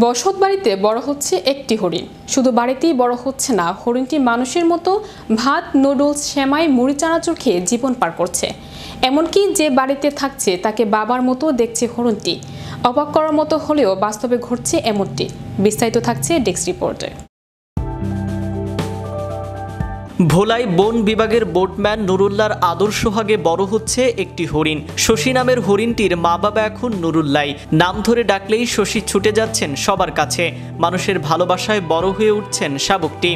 বসত বাড়িতে বড় হচ্ছে একটি হরিণ। শুধু বাড়িতেই বড় হচ্ছে না, হরিণটি মানুষের মতো ভাত, নুডলস, সেমাই, মুড়ি চানাচুর খেয়ে জীবন পার করছে। এমনকি যে বাড়িতে থাকছে তাকে বাবার মতো দেখছে হরিণটি। অবাক করার মতো হলেও বাস্তবে ঘটছে এমনটি। বিস্তারিত থাকছে ডেস্ক রিপোর্টে। ভোলাই বন বিভাগের বোটম্যান নুরুল্লাহর আদর সোহাগে বড় হচ্ছে একটি হরিণ। শশী নামের হরিণটির মা বাবা এখন নুরুল্লাহ। নাম ধরে ডাকলেই শশী ছুটে যাচ্ছেন সবার কাছে। মানুষের ভালোবাসায় বড় হয়ে উঠছেন শাবকটি।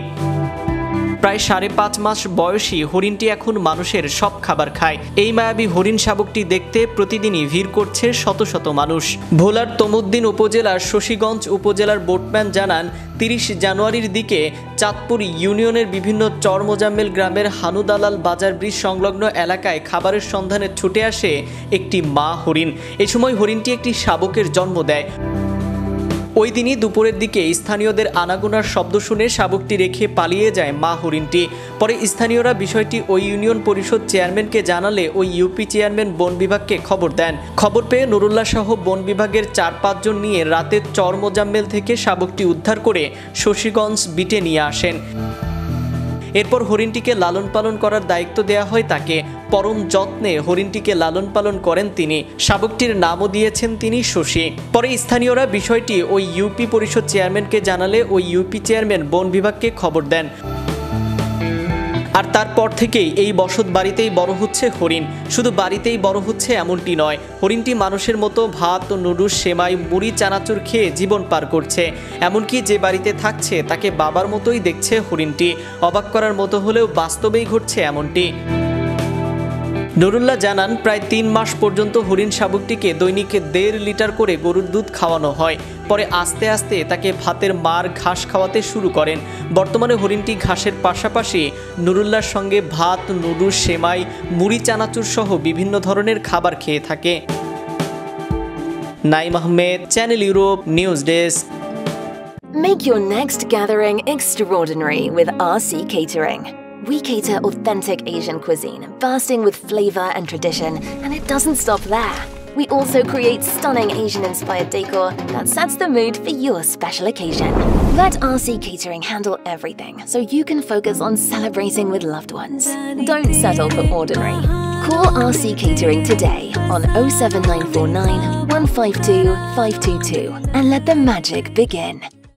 প্রায় 5.5 মাস বয়সী হরিণটি এখন মানুষের সব খাবার খায়। এই মায়াবী হরিণ শাবকটি দেখতে প্রতিদিনই ভিড় করছে শত শত মানুষ। ভোলার তমুদ্দিন উপজেলার শশীগঞ্জ উপজেলার বোটম্যান জানান, 30 জানুয়ারির দিকে চাঁদপুর ইউনিয়নের বিভিন্ন চর মোজাম্মেল গ্রামের হানুদালাল বাজার ব্রিজ সংলগ্ন এলাকায় খাবারের সন্ধানে ছুটে আসে একটি মা হরিণ। এ সময় হরিণটি একটি শাবকের জন্ম দেয়। ওই দিনই দুপুরের দিকে স্থানীয়দের আনাগোনার শব্দ শুনে শাবকটি রেখে পালিয়ে যায় মা হরিণটি। পরে স্থানীয়রা বিষয়টি ওই ইউনিয়ন পরিষদ চেয়ারম্যানকে জানালে ওই ইউপি চেয়ারম্যান বন বিভাগকে খবর দেন। খবর পেয়ে নুরুল্লাহ সহ বন বিভাগের 4-5 জন নিয়ে রাতে চর মোজাম্মেল থেকে শাবকটি উদ্ধার করে শশীগঞ্জ বিটে নিয়ে আসেন। এরপর হরিণটিকে লালন পালন করার দায়িত্ব দেয়া হয় তাকে। পরম যত্নে হরিণটিকে লালন পালন করেন তিনি। শাবকটির নামও দিয়েছেন তিনি শশী। পরে স্থানীয়রা বিষয়টি ওই ইউপি পরিষদ চেয়ারম্যানকে জানালে ওই ইউপি চেয়ারম্যান বন বিভাগকে খবর দেন। আর তারপর থেকেই এই বসত বাড়িতেই বড় হচ্ছে হরিণ। শুধু বাড়িতেই বড় হচ্ছে এমনটি নয়, হরিণটি মানুষের মতো ভাত, নুডলস, সেমাই, মুড়ি চানাচুর খেয়ে জীবন পার করছে। এমনকি যে বাড়িতে থাকছে তাকে বাবার মতোই দেখছে হরিণটি। অবাক করার মতো হলেও বাস্তবেই ঘটছে এমনটি। নুরুল্লাহ জানান, প্রায় 3 মাস পর্যন্ত হরিণ শাবকটিকে দৈনিক 1.5 লিটার করে গরুর দুধ খাওয়ানো হয়। পরে আস্তে আস্তে তাকে ভাতের মার ঘাস খাওয়াতে শুরু করেন। বর্তমানে হরিণটি ঘাসের পাশাপাশি নুরুল্লাহর সঙ্গে ভাত, নুডলস, সেমাই, মুড়ি চানাচুর সহ বিভিন্ন ধরনের খাবার খেয়ে থাকে। Naim Ahmed, channel Europe, news desk. Make your next gathering extraordinary with RC Catering. We cater authentic Asian cuisine, bursting with flavor and tradition, and it doesn't stop there. We also create stunning Asian-inspired decor that sets the mood for your special occasion. Let RC Catering handle everything so you can focus on celebrating with loved ones. Don't settle for ordinary. Call RC Catering today on 07949 152 522 and let the magic begin.